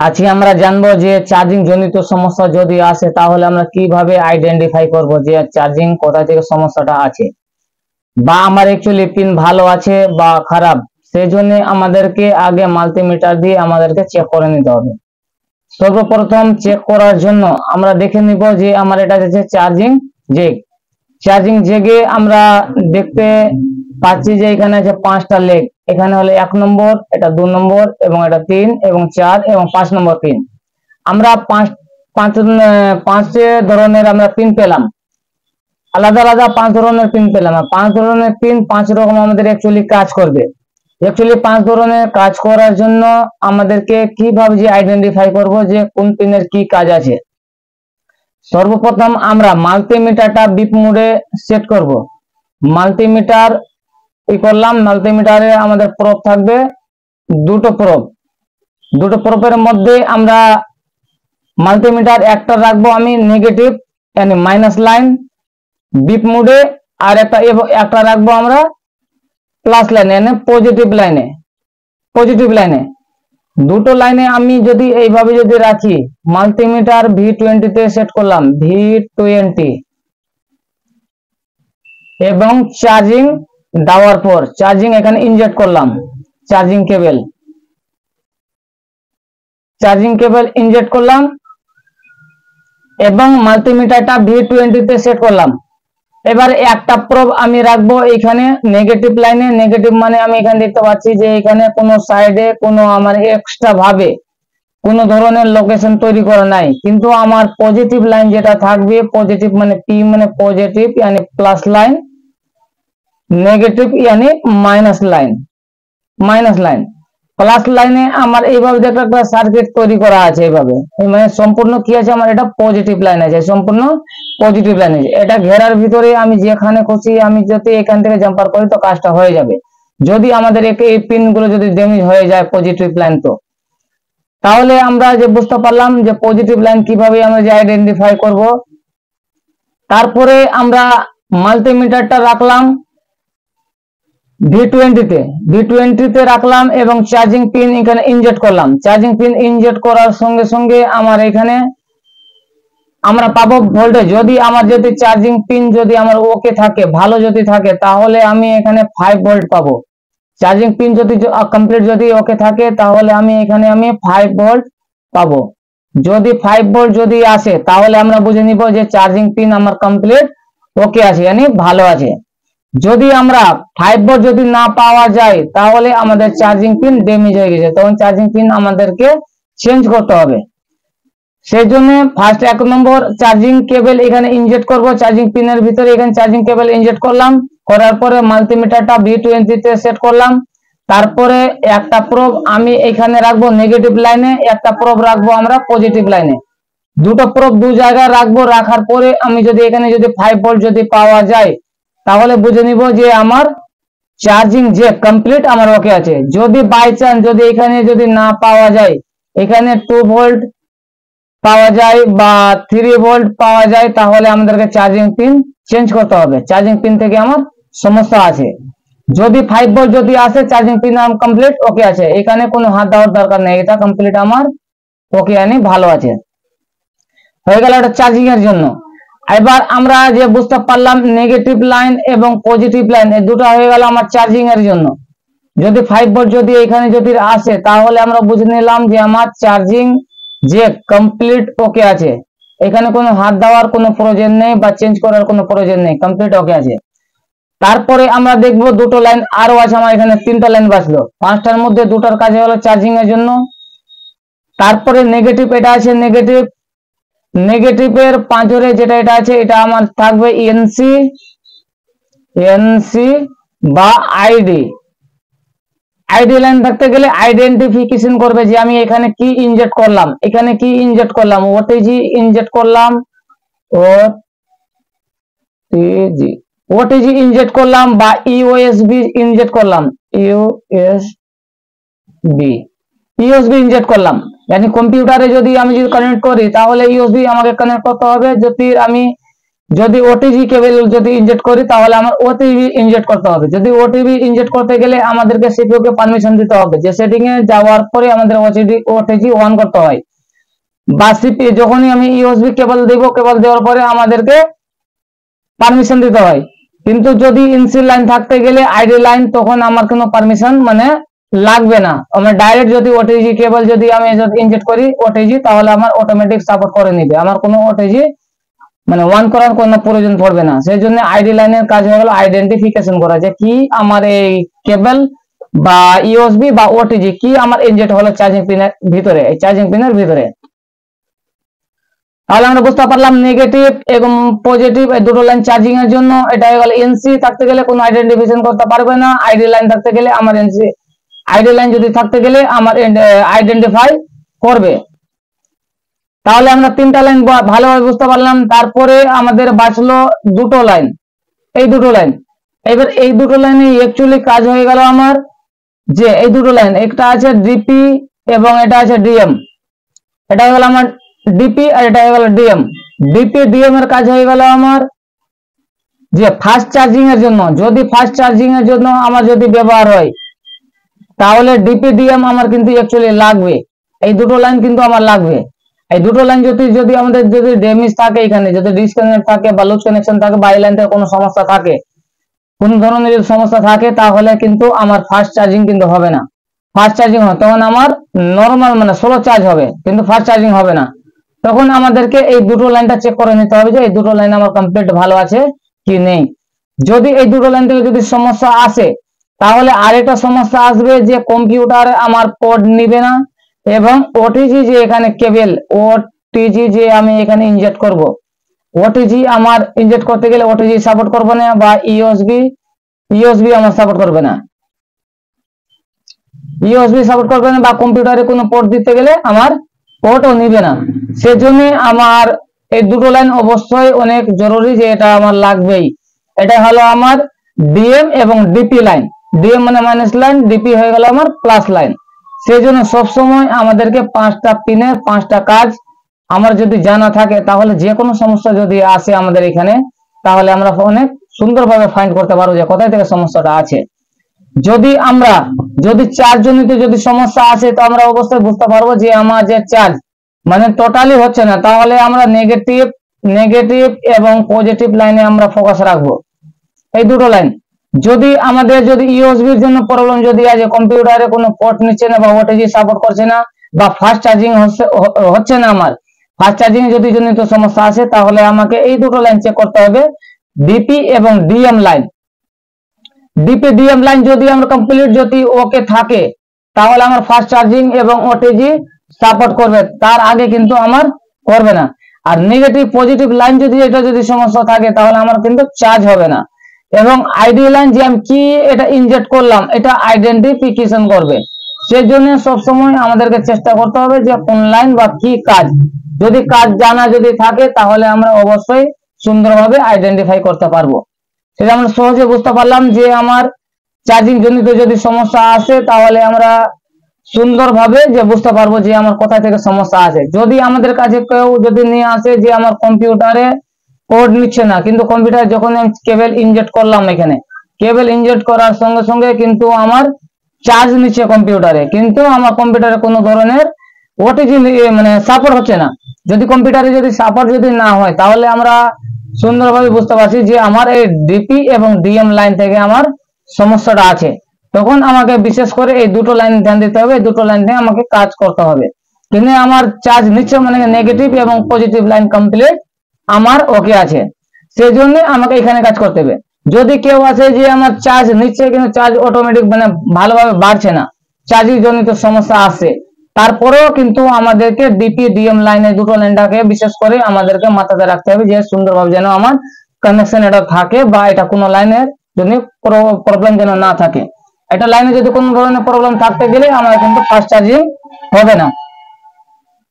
আজকে আমরা জানবো যে চার্জিং জনিত সমস্যা যদি আসে তাহলে আমরা কিভাবে আইডেন্টিফাই করব যে চার্জিং কোথা থেকে সমস্যাটা আছে, বা আমার অ্যাকচুয়ালি পিন ভালো আছে বা খারাপ। সেই জন্য আমাদেরকে আগে মাল্টিমিটার দিয়ে আমাদেরকে চেক করে নিতে হবে। সর্বপ্রথম চেক করার জন্য আমরা দেখে নিব যে আমার এটা হচ্ছে চার্জিং জেক। চার্জিং জেগে আমরা দেখতে পাচ্ছি যে এখানে আছে 5টা লেগ। এখানে হলো 1 নম্বর, এটা 2 নম্বর এবং এটা 3 এবং 4 এবং 5 নম্বর পিন। আমরা পাঁচ ধরনের আমরা পিন পেলাম, আলাদা আলাদা 5 ধরনের পিন পেলাম। আর 5 ধরনের পিন 5 রকম আমাদের অ্যাকচুয়ালি কাজ করবে। অ্যাকচুয়ালি 5 ধরনের কাজ করার জন্য আমাদেরকে কিভাবে যে আইডেন্টিফাই করব যে কোন পিনের কি কাজ আছে। সর্বপ্রথম আমরা মাল্টিমিটারটা বিপ মোডে সেট করব। মাল্টিমিটার করলাম, মাল্টিমিটারে আমাদের প্রব থাকবে দুটো প্রবের মধ্যে আমরা মাল্টিমিটার একটা রাখবো আমি নেগেটিভ মানে মাইনাস লাইন বিপ মোডে, আর একটা রাখবো আমরা প্লাস লাইনে মানে পজিটিভ লাইনে। দুটো লাইনে আমি যদি এইভাবে যদি রাখি, মাল্টিমিটার V20 তে সেট করলাম, V20 এবং চার্জিং দেওয়ার পর চার্জিং এখানে ইনজেক্ট করলাম, চার্জিং কেবল ইনজেক্ট করলাম এবং মাল্টিমিটারটা V20 তে সেট করলাম। এবার একটা প্রব আমি রাখবো এখানে নেগেটিভ লাইনে। নেগেটিভ মানে আমি এখানে দেখতে পাচ্ছি যে এখানে কোনো সাইডে কোনো আমার এক্সট্রা ভাবে কোনো ধরনের লোকেশন তৈরি করা নাই, কিন্তু আমার পজিটিভ লাইন যেটা থাকবে, পজিটিভ মানে পি মানে পজিটিভ यानी প্লাস লাইন, নেগেটিভ यानी মাইনাস লাইন। প্লাস লাইনে আমার এইভাবে একটা সার্কিট তৈরি করা আছে এইভাবে, মানে সম্পূর্ণ কি আছে আমার এটা পজিটিভ লাইন আছে, সম্পূর্ণ পজিটিভ লাইন আছে। এটা ঘেরার ভিতরে আমি যেখানে খুশি আমি যদি এখান থেকে জাম্পার করি তো কাজটা হয়ে যাবে। যদি আমাদের এই পিন গুলো যদি ড্যামেজ হয়ে যায় পজিটিভ লাইন, তো তাহলে আমরা যে বুঝতে পারলাম যে পজিটিভ লাইন কিভাবে আমরা যে আইডেন্টিফাই করব। তারপরে আমরা মাল্টিমিটারটা রাখলাম V20 তে রাখলাম এবং চার্জিং পিন এখানে ইনজেক্ট করলাম। চার্জিং পিন ইনজেক্ট করার সঙ্গে সঙ্গে আমার এখানে আমরা পাবো ভোল্টেজ। যদি আমার যদি চার্জিং পিন যদি আমার ওকে থাকে, ভালো যদি থাকে, তাহলে আমি এখানে 5 ভোল্ট পাবো। চার্জিং পিন যদি কমপ্লিট যদি ওকে থাকে তাহলে আমি এখানে 5 ভোল্ট পাবো। যদি 5 ভোল্ট যদি আসে তাহলে আমরা বুঝে নিব যে চার্জিং পিন আমার কমপ্লিট ওকে আছে, यानी ভালো আছে। যদি আমরা 5 ভোল্ট যদি না পাওয়া যায় তাহলে আমাদের চার্জিং পিন ড্যামেজ হয়ে গেছে, তখন চার্জিং পিন আমাদেরকে চেঞ্জ করতে হবে। সেই জন্য ফার্স্ট 1 নম্বর চার্জিং কেবল এখানে ইনজেক্ট করব। চার্জিং পিনের ভিতরে এখানে চার্জিং কেবল ইনজেক্ট করলাম, করার পরে মাল্টিমিটারটা V20 তে সেট করলাম। তারপরে একটা প্রব আমি এখানে রাখবো নেগেটিভ লাইনে, একটা প্রব রাখবো আমরা পজিটিভ লাইনে। দুটো প্রব দু জায়গায় রাখবো। রাখার পরে আমি যদি এখানে যদি 5 ভোল্ট যদি পাওয়া যায় তাহলে বুঝে নিব যে আমার চার্জিং যে কমপ্লিট আমার ওকে আছে। যদি বাই চান্স যদি এখানে যদি না পাওয়া যায়, এখানে 2 ভোল্ট পাওয়া যায় বা 3 ভোল্ট পাওয়া যায়, তাহলে আমাদেরকে চার্জিং পিন চেঞ্জ করতে হবে। চার্জিং পিন থেকে আমার সমস্যা আছে। যদি 5 ভোল্ট যদি আসে চার্জিং পিন আমার কমপ্লিট ওকে আছে, এখানে কোনো হাত দেওয়ার দরকার নেই, এটা কমপ্লিট আমার ওকে यानी ভালো আছে। হয়ে গেল এটা চার্জিং এর জন্য। এবার আমরা যে বুঝতে পারলাম নেগেটিভ লাইন এবং পজিটিভ লাইন এই দুটো হয়ে গেল আমার চার্জিং এর জন্য। যদি 5 ভোল্ট যদি এখানে যদি আসে তাহলে আমরা বুঝে নিলাম যে আমার চার্জিং যে কমপ্লিট ওকে আছে, এখানে কোনো হাত দেওয়ার কোনো প্রয়োজন নেই বা চেঞ্জ করার কোনো প্রয়োজন নেই, কমপ্লিট ওকে আছে। তারপরে আমরা দেখবো দুটো লাইন আরো আছে, আমার এখানে 3টা লাইন বাঁচলো। 5টার মধ্যে 2টার কাজ হলো চার্জিং এর জন্য। তারপরে নেগেটিভ এটা আছে, নেগেটিভের 5 ধরে যেটা এটা আছে এটা আমার থাকবে এনসি বা আইডি লাইন থাকতে গেলে আইডেন্টিফিকেশন করবে যে আমি এখানে কি ইনজেক্ট করলাম, ওটিজি ইনজেক্ট করলাম, ওটিজি ইনজেক্ট করলাম বা ইউএসবি ইনজেক্ট করলাম, ইউএসবি ইনজেক্ট করলাম। यानी কম্পিউটারে যদি আমি কানেক্ট করি তাহলে ইউএসবি আমাকে কানেক্ট করতে হবে। যদি আমি যদি ওটিজি কেবল যদি ইনজেক্ট করি তাহলে আমার ওটিজি ইনজেক্ট করতে হবে। যদি ওটিজি ইনজেক্ট করতে গেলে আমাদেরকে সিপিইউ কে পারমিশন দিতে হবে, যে সেটিং এ যাওয়ার পরে আমাদের ওটিজি অন করতে হয়, বা সিপিইউ যখনই আমি ইউএসবি কেবল দেব, কেবল দেওয়ার পরে আমাদেরকে পারমিশন দিতে হয়। কিন্তু যদি ইনসি লাইন থাকতে গেলে আইডি লাইন, তখন আমার কোনো পারমিশন মানে লাগবে না। আমার ডাইরেক্ট যদি ওটিজি কেবল যদি আমি ইনজেক্ট করি ওটিজি, তাহলে আমার অটোমেটিক সাপোর্ট করে নিবে, আমার কোনো ওটিজি মানে অন করার কোনো প্রয়োজন পড়বে না। সেই জন্য আইডি লাইনের কাজ হয়ে গেল আইডেন্টিফিকেশন করা, যে কি আমার এই কেবল বা ইউএসবি বা ওটিজি কি আমার ইনজেক্ট হলো চার্জিং পিনের ভিতরে, এই চার্জিং পিনের ভিতরে। তাহলে আমরা বুঝতে পারলাম নেগেটিভ এবং পজিটিভ এই দুটো লাইন চার্জিং এর জন্য। এটা হয়ে গেল এনসি থাকতে গেলে কোনো আইডেন্টিফিকেশন করতে পারবে না, আইডি লাইন থাকতে গেলে আমার এনসি, আইডি লাইন যদি থাকতে গেলে আমার আইডেন্টিফাই করবে। তাহলে আমরা তিনটা লাইন ভালোভাবে বুঝতে পারলাম। তারপরে আমাদের বাঁচলো দুটো লাইন, এই দুটো লাইন। এবার এই দুটো লাইনে অ্যাকচুয়ালি কাজ হয়ে গেল আমার, যে এই দুটো লাইন একটা আছে ডিপি এবং এটা আছে ডিএম। এটা হয়ে গেল আমার ডিপি আর এটা হয়ে গেল ডিএম। ডিপি ডিএম এর কাজ হয়ে গেল আমার যে ফাস্ট চার্জিং এর জন্য, যদি ফাস্ট চার্জিং এর জন্য আমার যদি ব্যবহার হয় তাহলে ডিপি ডিএম আমার কিন্তু অ্যাকচুয়ালি লাগবে, এই দুটো লাইন কিন্তু আমার লাগবে। এই দুটো লাইন যদি আমাদের যদি ড্যামেজ থাকে, এখানে যদি ডিসকানেক্ট থাকে বা লুজ কানেকশন থাকে বা এই লাইনটার কোনো সমস্যা থাকে, কোন ধরনের যদি সমস্যা থাকে, তাহলে কিন্তু আমার ফাস্ট চার্জিং কিন্তু হবে না। ফাস্ট চার্জিং হয় তখন আমার নরমাল মানে স্লো চার্জ হবে, কিন্তু ফাস্ট চার্জিং হবে না। তখন আমাদেরকে এই দুটো লাইনটা চেক করে নিতে হবে যে এই দুটো লাইন আমার কমপ্লিট ভালো আছে কি নেই। যদি এই দুটো লাইন থেকে যদি সমস্যা আসে, তাহলে আরেকটা সমস্যা আসবে যে কম্পিউটারে আমার পোর্ট নিবে না, এবং ওটিজি যে এখানে কেবল ওটিজি যে আমি এখানে ইনজেক্ট করব, ওটিজি আমার ইনজেক্ট করতে গেলে ওটিজি সাপোর্ট করবে না, বা ইউএসবি আমার সাপোর্ট করবে না, ইউএসবি সাপোর্ট করবে না, বা কম্পিউটারে কোনো পোর্ট দিতে গেলে আমার পোর্টও নিবে না। সেজন্য আমার এই দুটো লাইন অবশ্যই অনেক জরুরি, যে এটা আমার লাগবেই। এটা হলো আমার ডিএম এবং ডিপি লাইন। ডিএম মানে মাইনাস লাইন, ডিপি হয়ে গেল আমার প্লাস লাইন। সেই জন্য সবসময় আমাদেরকে 5টা পিনের 5টা কাজ আমার যদি জানা থাকে, তাহলে যে কোনো সমস্যা যদি আসে আমাদের এখানে, তাহলে আমরা অনেক সুন্দরভাবে ফাইন্ড করতে পারবো যে কোথায় থেকে সমস্যাটা আছে। যদি চার্জ জনিত যদি সমস্যা আসে, তো আমরা অবশ্যই বুঝতে পারবো যে আমার যে চার্জ মানে টোটালি হচ্ছে না, তাহলে আমরা নেগেটিভ এবং পজিটিভ লাইনে আমরা ফোকাস রাখবো, এই দুটো লাইন। যদি আমাদের যদি ইউএসবির জন্য প্রবলেম যদি আছে, কম্পিউটারে কোনো পোর্ট নিচ্ছে না বা ওটিজি সাপোর্ট করছে না, বা ফাস্ট চার্জিং হচ্ছে না, আমার ফাস্ট চার্জিং যদি জনিত সমস্যা আসে, তাহলে আমাকে এই দুটো লাইন চেক করতে হবে, ডিপি এবং DM line. DP DM line যদি আমরা কমপ্লিট যদি ওকে থাকে, তাহলে আমার ফাস্ট চার্জিং এবং ওটিজি সাপোর্ট করবে, তার আগে কিন্তু আমার করবে না। আর নেগেটিভ পজিটিভ লাইন যদি এটা যদি সমস্যা থাকে, তাহলে আমার কিন্তু চার্জ হবে না। এবং আইডি লাইন যে আমি কি এটা ইনজেক্ট করলাম, এটা আইডেন্টিফিকেশন করবে। সেই জন্য সবসময় আমাদেরকে চেষ্টা করতে হবে যে কোন লাইন বা কি কাজ, যদি কাজ জানা যদি থাকে, তাহলে আমরা অবশ্যই সুন্দরভাবে আইডেন্টিফাই করতে পারবো। সেটা আমরা সহজে বুঝতে পারলাম যে আমার চার্জিং জনিত যদি সমস্যা আসে, তাহলে আমরা সুন্দরভাবে যে বুঝতে পারবো যে আমার কোথা থেকে সমস্যা আছে। যদি আমাদের কাছে কেউ যদি নিয়ে আসে যে আমার কম্পিউটারে পোর্ট নিচ্ছে না, কিন্তু কম্পিউটার যখন আমি কেবল ইনজেক্ট করলাম, এখানে কেবল ইনজেক্ট করার সঙ্গে সঙ্গে কিন্তু আমার চার্জ নিচ্ছে কম্পিউটারে, কিন্তু আমার কম্পিউটারে কোনো ধরনের ওটিজি মানে সাপোর্ট হচ্ছে না। যদি কম্পিউটারে যদি সাপোর্ট যদি না হয়, তাহলে আমরা সুন্দরভাবে বুঝতে পারছি যে আমার এই ডিপি এবং ডিএম লাইন থেকে আমার সমস্যাটা আছে। তখন আমাকে বিশেষ করে এই দুটো লাইন ধ্যান দিতে হবে, এই দুটো লাইন থেকে আমাকে কাজ করতে হবে। কিন্তু আমার চার্জ নিচ্ছে মানে নেগেটিভ এবং পজিটিভ লাইন কমপ্লিট আমার ওকে আছে, সেই জন্য আমাকে এখানে কাজ করতে হবে। যদি কেউ আছে যে আমার চার্জ নিচ্ছে কিন্তু চার্জ অটোমেটিক মানে ভালোভাবে বাড়ছে না, চার্জিং জনিত সমস্যা আসে, তারপরেও কিন্তু আমাদেরকে ডিপি ডিএম লাইনে দুটো লাইনটাকে বিশেষ করে আমাদেরকে মাথাতে রাখতে হবে, যে সুন্দরভাবে যেন আমার কানেকশন এটা থাকে, বা এটা কোনো লাইনের জন্য প্রবলেম যেন না থাকে। এটা লাইনে যদি কোনো ধরনের প্রবলেম থাকতে গেলে আমার কিন্তু ফাস্ট চার্জিং হবে না।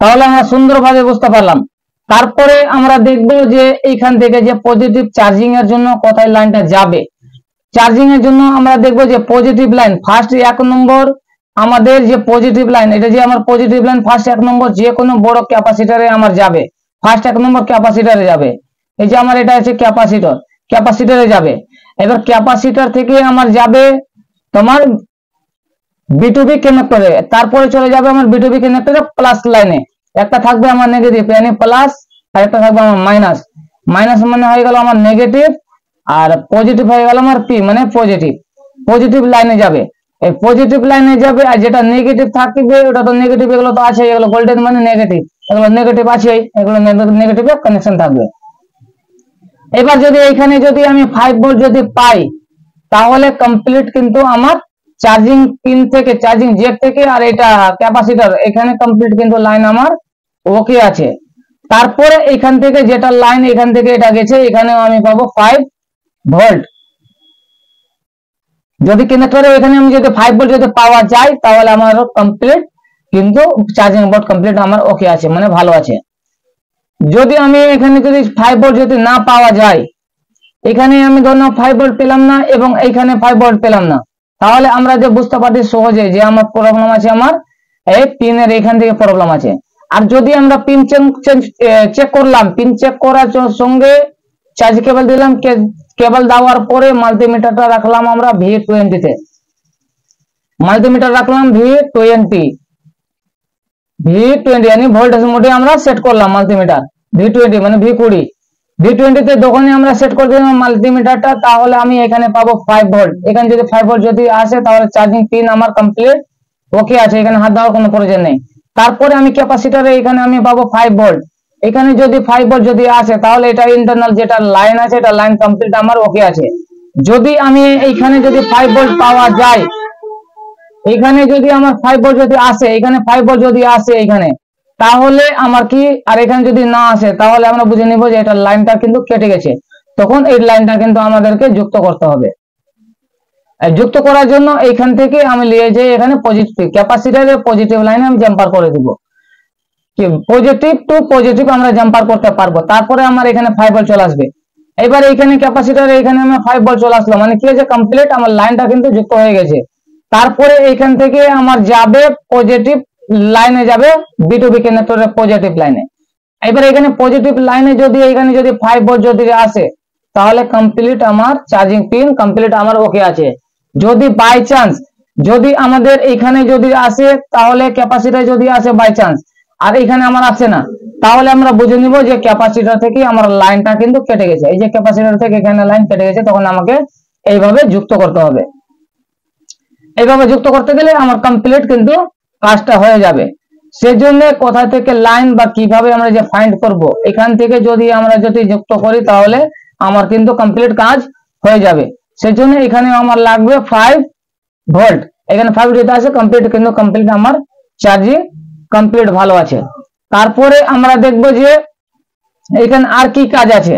তাহলে আমরা সুন্দরভাবে বুঝতে পারলাম। তারপরে আমরা দেখবো যে এইখান থেকে যে পজিটিভ চার্জিং এর জন্য কোথায় লাইনটা যাবে। চার্জিং এর জন্য আমরা দেখবো যে পজিটিভ লাইন ফার্স্ট 1 নম্বর, আমাদের যে পজিটিভ লাইন, এটা যে আমার পজিটিভ লাইন ফার্স্ট 1 নম্বর যে কোনো বড় ক্যাপাসিটরে আমার যাবে, ফার্স্ট 1 নম্বর ক্যাপাসিটরে যাবে। এই যে আমার এটা আছে ক্যাপাসিটর, ক্যাপাসিটরে যাবে। এবার ক্যাপাসিটর থেকে আমার যাবে তোমার B2B কানেক্টরে, তারপরে চলে যাবে আমার B2B কানেক্টরে প্লাস লাইনে। একটা থাকবে আমার নেগেটিভ মানে প্লাস, আর একটা থাকবে আমার মাইনাস। মাইনাস মানে হয়ে গেল আমার নেগেটিভ, আর পজিটিভ হয়ে গেল আমার পি মানে পজিটিভ। পজিটিভ লাইনে যাবে, এই পজিটিভ লাইনে যাবে। আর যেটা নেগেটিভ থাকবে ওটা তো নেগেটিভ, এগুলো তো আছে, এগুলো ভোল্টেজ মানে নেগেটিভ, এগুলো নেগেটিভ আছে, এগুলো নেগেটিভে কানেকশন থাকবে। এবার যদি এখানে যদি আমি 5 ভোল্ট যদি পাই, তাহলে কমপ্লিট কিন্তু আমার চার্জিং পিন থেকে, চার্জিং জ্যাক থেকে, আর এটা ক্যাপাসিটর, এখানে কমপ্লিট কিন্তু লাইন আমার ওকে আছে। তারপরে এখান থেকে যেটা লাইন এখান থেকে এটা গেছে, এখানেও আমি পাবো 5 ভোল্ট। যদি কানেক্টরে এখানে আমি যদি 5 ভোল্ট যদি পাওয়া যায়, তাহলে আমার কমপ্লিট কিন্তু চার্জিং বোর্ড কমপ্লিট আমার ওকে আছে, মানে ভালো আছে। যদি আমি এখানে যদি 5 ভোল্ট যদি না পাওয়া যায়, এখানে আমি ধরুন 5 ভোল্ট পেলাম না এবং এইখানে 5 ভোল্ট পেলাম না, তাহলে আমরা যে বুঝতে পারছি সহজে যে আমার প্রবলেম আছে, আমার এই পিনের এখান থেকে প্রবলেম আছে। আর যদি আমরা পিন চেক করলাম, পিন চেক করার সঙ্গে চার্জ কেবল দিলাম, কেবল দেওয়ার পরে মাল্টিমিটারটা রাখলাম আমরা V20 তে, মাল্টিমিটার রাখলাম V20 মানে ভোল্টেজ মোডে আমরা সেট করলাম মাল্টিমিটার V20 মানে V20। V20 তে যখনই আমরা সেট করে দিলাম মাল্টিমিটারটা, তাহলে আমি এখানে পাবো 5 ভোল্ট। এখানে যদি 5 ভোল্ট যদি আসে, তাহলে চার্জিং পিন আমার কমপ্লিট ওকে আছে, এখানে হাত দেওয়ার কোনো প্রয়োজন নেই। তারপরে আমি ক্যাপাসিটরে এখানে আমি পাবো 5 ভোল্ট। এখানে যদি 5 ভোল্ট যদি আসে, তাহলে এটা ইন্টারনাল যেটা লাইন আছে, এটা লাইন কমপ্লিট আমার ওকে আছে। যদি আমি এইখানে যদি 5 ভোল্ট পাওয়া যায়, এখানে যদি আমার 5 ভোল্ট যদি আসে, এখানে 5 ভোল্ট যদি আসে এখানে, তাহলে আমার কি, আর এখানে যদি না আসে, তাহলে আমরা বুঝে নিব যে এটা লাইনটা কিন্তু কেটে গেছে। তখন এই লাইনটা কিন্তু আমাদেরকে যুক্ত করতে হবে। যুক্ত করার জন্য এইখান থেকে আমি নিয়ে যাই এখানে পজিটিভ, ক্যাপাসিটরের পজিটিভ লাইনে আমি জাম্পার করে দিব, পজিটিভ টু পজিটিভ আমরা জাম্পার করতে পারবো। তারপরে আমার এখানে 5 ভোল্ট চলে আসবে। এবার এখানে ক্যাপাসিটরে এখানে আমার 5 ভোল্ট চলে আসলো, মানে কি হয়েছে, কমপ্লিট আমার লাইনটা কিন্তু যুক্ত হয়ে গেছে। তারপরে এখান থেকে আমার যাবে পজিটিভ লাইনে, যাবে B2B কানেক্টরের পজিটিভ লাইনে। এবার এখানে পজিটিভ লাইনে যদি এখানে যদি 5 ভোল্ট যদি আসে, তাহলে কমপ্লিট আমার চার্জিং পিন কমপ্লিট আমার ওকে আছে। যদি বাই চান্স যদি আমাদের এখানে যদি আসে, তাহলে ক্যাপাসিটর যদি আসে বাই চান্স, আর এখানে আমার আসে না, তাহলে আমরা বুঝে নিব যে ক্যাপাসিটর থেকে আমার লাইনটা কিন্তু কেটে গেছে। এই যে ক্যাপাসিটর থেকে এখানে লাইন কেটে গেছে, তখন আমাকে এইভাবে যুক্ত করতে হবে। এইভাবে যুক্ত করতে গেলে আমার কমপ্লিট কিন্তু কাজটা হয়ে যাবে। সেজন্য কোথা থেকে লাইন বা কিভাবে আমরা যে ফাইন্ড করব, এখান থেকে যদি আমরা যদি যুক্ত করি, তাহলে আমার কিন্তু কমপ্লিট কাজ হয়ে যাবে। সেজন্য এখানে আমার লাগবে 5 ভোল্ট। এখানে 5 ভোল্ট আছে, কমপ্লিট কিন্তু কমপ্লিট আমার চার্জিং কমপ্লিট ভালো আছে। তারপরে আমরা দেখব যে এখানে আর কি কাজ আছে।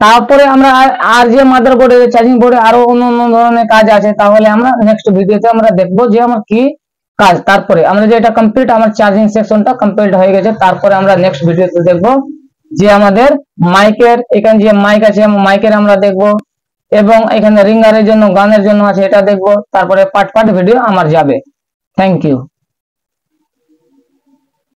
তারপরে আমরা আর যে মাদারবোর্ডে চার্জিং বোর্ডে আরো অন্য ধরনের কাজ আছে, তাহলে আমরা নেক্সট ভিডিওতে আমরা দেখব যে আমার কি কাজ। তারপরে আমরা যে এটা কমপ্লিট আমার চার্জিং সেকশনটা কমপ্লিট হয়ে গেছে, তারপরে আমরা নেক্সট ভিডিওতে দেখব যে আমাদের মাইকের, এখানে যে মাইক আছে মাইকের আমরা দেখব, এবং এখানে রিঙ্গারের জন্য গানের জন্য আছে এটা দেখব। তারপরে পার্ট ভিডিও আমার যাবে। Thank you.